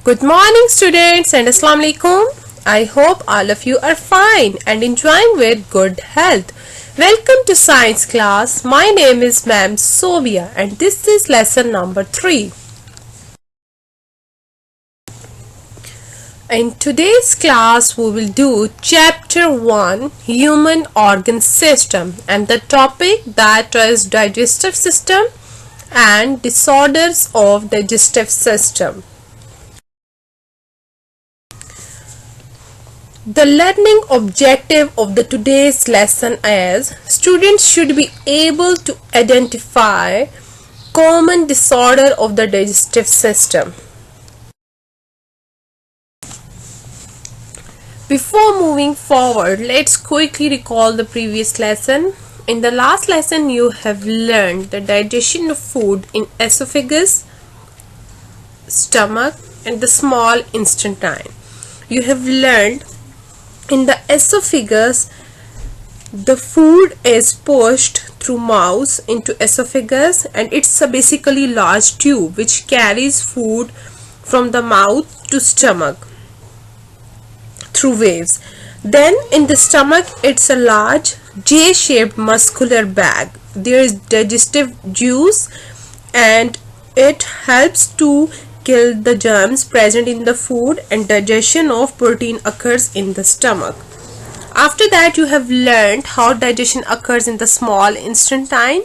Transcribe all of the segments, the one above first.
Good morning students and Assalamu alaikum. I hope all of you are fine and enjoying with good health. Welcome to science class. My name is Ma'am Sovia and this is lesson number 3. In today's class we will do chapter 1 human organ system and the topic that is digestive system and disorders of digestive system. The learning objective of the today's lesson is students should be able to identify common disorder of the digestive system. Before moving forward, let's quickly recall the previous lesson. In the last lesson, you have learned the digestion of food in esophagus, stomach, and the small intestine. You have learned in the esophagus, the food is pushed through mouth into esophagus and it's a basically large tube which carries food from the mouth to stomach through waves. Then in the stomach, it's a large J-shaped muscular bag. There is digestive juice and it helps to kill the germs present in the food and digestion of protein occurs in the stomach. After that, you have learned how digestion occurs in the small intestine.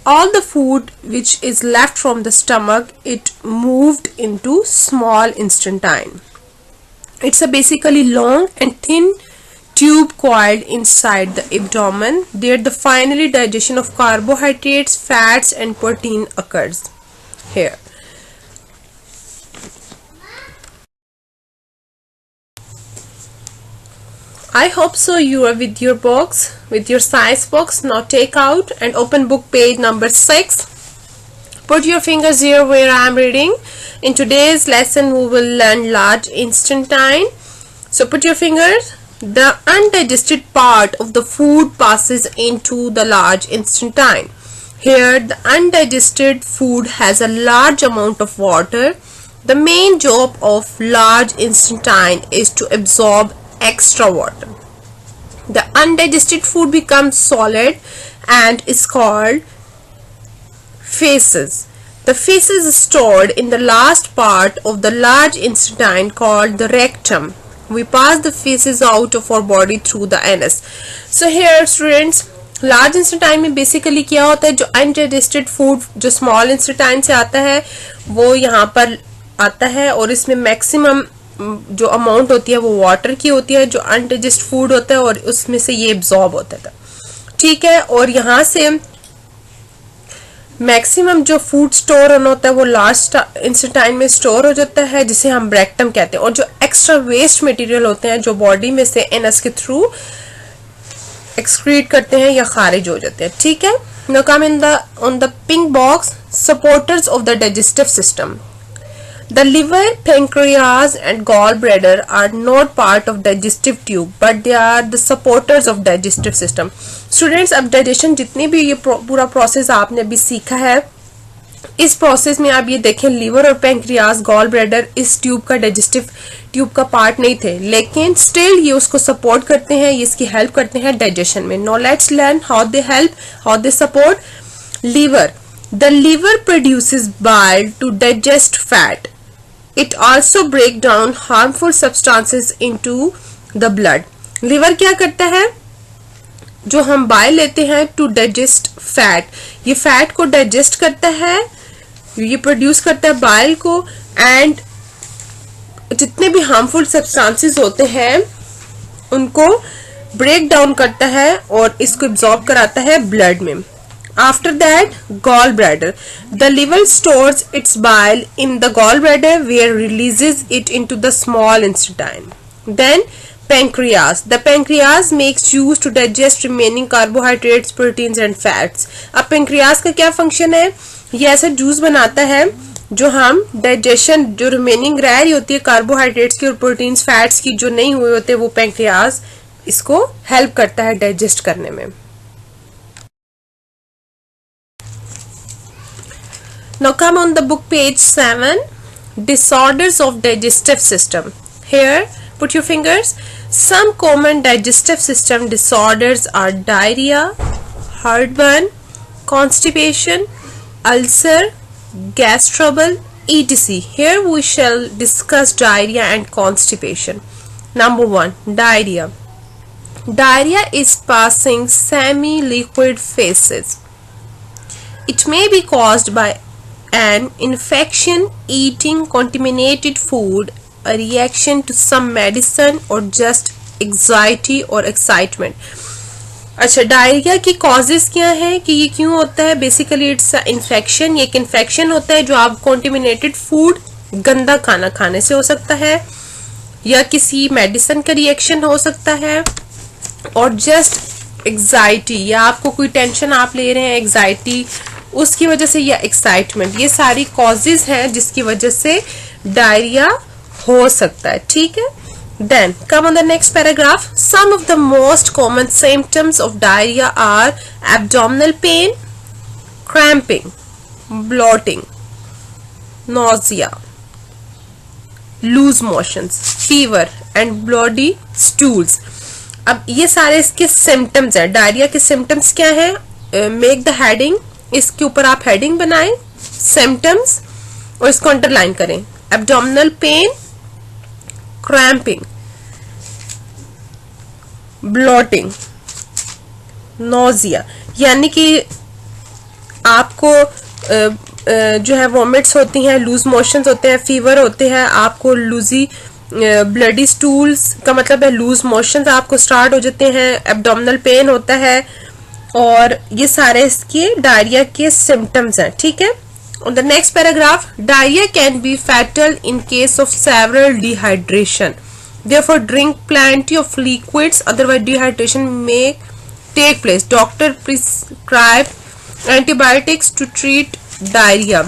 All the food which is left from the stomach, it moved into small intestine. It's a basically long and thin tube coiled inside the abdomen. There the finally digestion of carbohydrates, fats and protein occurs here. I hope so you are with your box, with your science box. Now take out and open book page number 6. Put your fingers here where I am reading. In today's lesson we will learn large intestine. So put your fingers. The undigested part of the food passes into the large intestine. Here the undigested food has a large amount of water. The main job of large intestine is to absorb extra water. The undigested food becomes solid and is called feces. The feces is stored in the last part of the large intestine called the rectum. We pass the feces out of our body through the anus. So here students, large intestine में basically क्या होता है, जो undigested food जो small intestine से आता है वो यहाँ पर आता है और इसमें maximum जो अमाउंट होती है वो वाटर की होती है, जो अनडाइजेस्ट फूड होता है और उसमें से ये एब्जॉर्ब होता था, ठीक है। और यहाँ से मैक्सिमम जो फूड स्टोर होना होता है वो लास्ट इंस्टेंटाइन में स्टोर हो जाता है जिसे हम ब्रेक्टम कहते हैं। और जो एक्स्ट्रा वेस्ट मटेरियल होते हैं जो बॉडी में से एनस के थ्रू एक्सक्रीट करते हैं या खारिज हो जाते हैं, ठीक है। Now come in the on the pink box, supporters of the digestive system. The liver, pancreas and gallbladder are not part of digestive tube but they are the supporters of digestive system. Students, अब digestion जितनी भी ये पूरा process आपने अभी सीखा है, इस प्रोसेस में आप ये देखें लिवर और पैंक्रियाज गॉल ब्लैडर इस ट्यूब का डाइजेस्टिव ट्यूब का पार्ट नहीं थे, लेकिन स्टिल ये उसको सपोर्ट करते हैं, ये इसकी हेल्प करते हैं डाइजेशन में. Now let's learn how they help, how they support. Liver, the liver produces bile to digest fat. It also break down harmful substances into the blood. Liver क्या करता है, जो हम बाइल लेते हैं टू डाइजेस्ट फैट, ये fat को digest करता है, ये प्रोड्यूस करता है बाइल को एंड जितने भी हार्मफुल सब्सटेंसेस होते हैं उनको ब्रेक डाउन करता है और इसको एब्जॉर्ब कराता है ब्लड में. After that, gallbladder. The liver stores its bile in the gallbladder where releases it into the small intestine. Then pancreas. The pancreas makes juice to digest remaining carbohydrates, proteins and fats. अब pancreas का क्या function है, ये ऐसा juice बनाता है जो हम डाइजेशन जो रिमेनिंग रह रही होती है कार्बोहाइड्रेट्स की और प्रोटीन्स फैट्स की जो नहीं हुए होते वो पैंक्रियाज इसको हेल्प करता है डाइजेस्ट करने में. Now come on the book page 7. disorders of digestive system. Here, put your fingers. Some common digestive system disorders are diarrhea, heartburn, constipation, ulcer, gas trouble, etc. Here we shall discuss diarrhea and constipation. Number 1, diarrhea. Diarrhea is passing semi-liquid phases. It may be caused by an infection, eating contaminated food, a reaction to some medicine, or just anxiety or excitement. अच्छा, diarrhoea की causes क्या है कि ये क्यों होता है? Basically it's infection. ये एक इन्फेक्शन होता है जो आप कॉन्टेमिनेटेड फूड, गंदा खाना खाने से हो सकता है, या किसी मेडिसिन का रिएक्शन हो सकता है, और जस्ट एग्जाइटी, या आपको कोई टेंशन आप ले रहे हैं, एग्जाइटी उसकी वजह से, या एक्साइटमेंट. ये सारी कॉजेज हैं जिसकी वजह से डायरिया हो सकता है. ठीक है. Then come on the next paragraph. Some of the most common symptoms of diarrhea are abdominal pain, cramping, bloating, nausea, loose motions, fever and bloody stools. अब ये सारे इसके सिम्टम्स हैं. डायरिया के सिम्टम्स क्या हैं? Make the heading. इसके ऊपर आप हेडिंग बनाएं, सिम्टम्स, और इसको अंडरलाइन करें. Abdominal pain, cramping, bloating, nausea, यानी कि आपको जो है वॉमिट्स होती हैं, लूज मोशंस होते हैं, फीवर होते हैं, आपको लूजी ब्लडी स्टूल्स का मतलब है लूज मोशंस आपको स्टार्ट हो जाते हैं, एब्डोमिनल पेन होता है, और ये सारे इसके डायरिया के सिम्टम्स हैं. ठीक है. On the next paragraph, diarrhea can be fatal in case of severe dehydration. Therefore, drink plenty of liquids, otherwise dehydration may take place. Doctor prescribe antibiotics to treat diarrhea.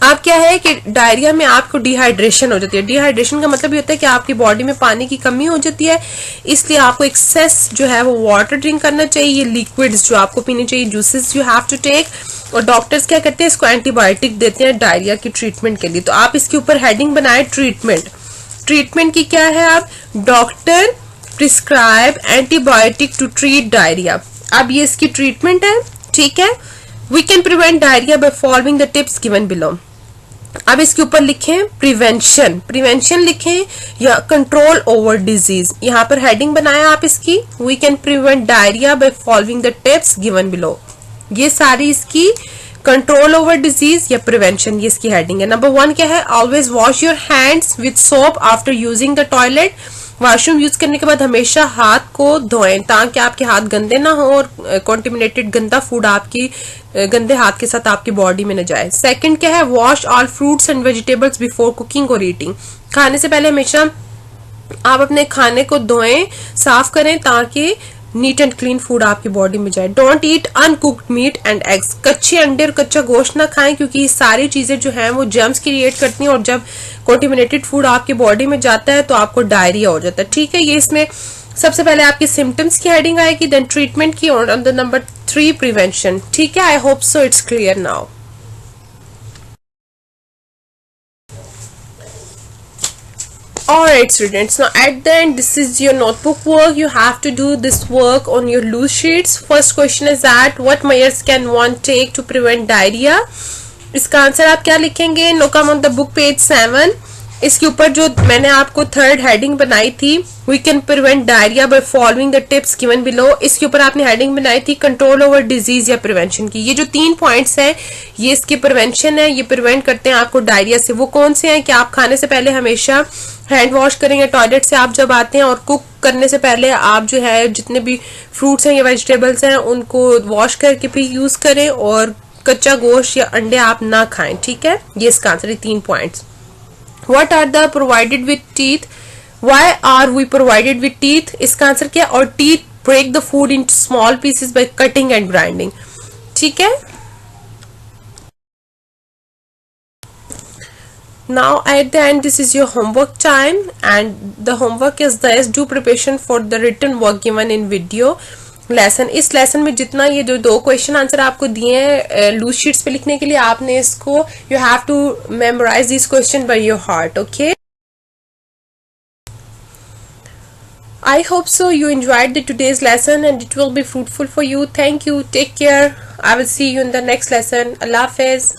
अब क्या है कि diarrhoea में आपको dehydration हो जाती है. Dehydration का मतलब ये होता है कि आपकी बॉडी में पानी की कमी हो जाती है, इसलिए आपको एक्सेस जो है वो वाटर ड्रिंक करना चाहिए, लिक्विड्स जो आपको पीने चाहिए, juices you have to take. और डॉक्टर्स क्या करते हैं? इसको एंटीबायोटिक देते हैं डायरिया की ट्रीटमेंट के लिए. तो आप इसके ऊपर हेडिंग बनाए ट्रीटमेंट. ट्रीटमेंट की क्या है? आप doctor prescribe antibiotic to treat diarrhoea. अब ये इसकी ट्रीटमेंट है. ठीक है. We can prevent diarrhoea by following the tips given below. अब इसके ऊपर लिखें प्रिवेंशन. प्रिवेंशन लिखें या कंट्रोल ओवर डिजीज. यहाँ पर हेडिंग बनाया आप इसकी. We can prevent diarrhoea by following the tips given below. ये सारी इसकी कंट्रोल ओवर डिजीज या प्रिवेंशन, ये इसकी हेडिंग है. नंबर 1 क्या है? Always wash your hands with soap after using the toilet. Washroom use करने के बाद हमेशा हाथ को धोएं ताकि आपके हाथ गंदे ना हो और कॉन्टेमिनेटेड गंदा फूड आपकी गंदे हाथ के साथ आपकी बॉडी में न जाए. सेकंड क्या है? Wash all fruits and vegetables before cooking और ईटिंग. खाने से पहले हमेशा आप अपने खाने को धोएं, साफ करें ताकि नीट एंड क्लीन फूड आपकी बॉडी में जाए. Don't eat uncooked meat and eggs. कच्चे अंडे और कच्चा गोश्त ना खाएं क्योंकि ये सारी चीजें जो हैं वो जर्म्स क्रिएट करती हैं, और जब कॉन्टेमिनेटेड फूड आपकी बॉडी में जाता है तो आपको डायरिया हो जाता है. ठीक है. ये इसमें सबसे पहले आपकी सिम्टम्स की हेडिंग आएगी, देन ट्रीटमेंट की, और ऑन द नंबर 3 प्रिवेंशन. ठीक है. I hope so it's clear now. Alright students, now at the end this is your notebook work. You have to do this work on your loose sheets. First question is that what measures can one take to prevent diarrhea? इसका answer आप क्या लिखेंगे? No come on the book page 7. इसके ऊपर जो मैंने आपको third heading बनाई थी, we can prevent diarrhoea by following the tips given below. इसके ऊपर आपने हेडिंग बनाई थी कंट्रोल ओवर डिजीज या प्रिवेंशन की. ये जो 3 पॉइंट्स हैं ये इसके प्रिवेंशन है, ये प्रिवेंट करते हैं आपको डायरिया से. वो कौन से हैं कि आप खाने से पहले हमेशा हैंड वॉश करेंगे, टॉयलेट से आप जब आते हैं, और कुक करने से पहले आप जो है जितने भी फ्रूट्स हैं या वेजिटेबल्स हैं उनको वॉश करके फिर यूज करें, और कच्चा गोश्त या अंडे आप ना खाएं. ठीक है. ये इसका आंसर है 3 points. What are the provided with teeth? Why are we provided with teeth? इसका आंसर क्या? और teeth break the food into small pieces by cutting and grinding. ठीक है. Now at the end this is your homework time, and the homework is this: do preparation for the written work given in video. Lesson. इस lesson में जितना ये जो 2 question answer आपको दिए हैं लूज शीट्स पे लिखने के लिए, आपने इसको you have to memorise this question by your heart. Okay, I hope so you enjoyed the today's lesson and it will be fruitful for you. Thank you. Take care. I will see you in the next lesson. Allah Hafiz.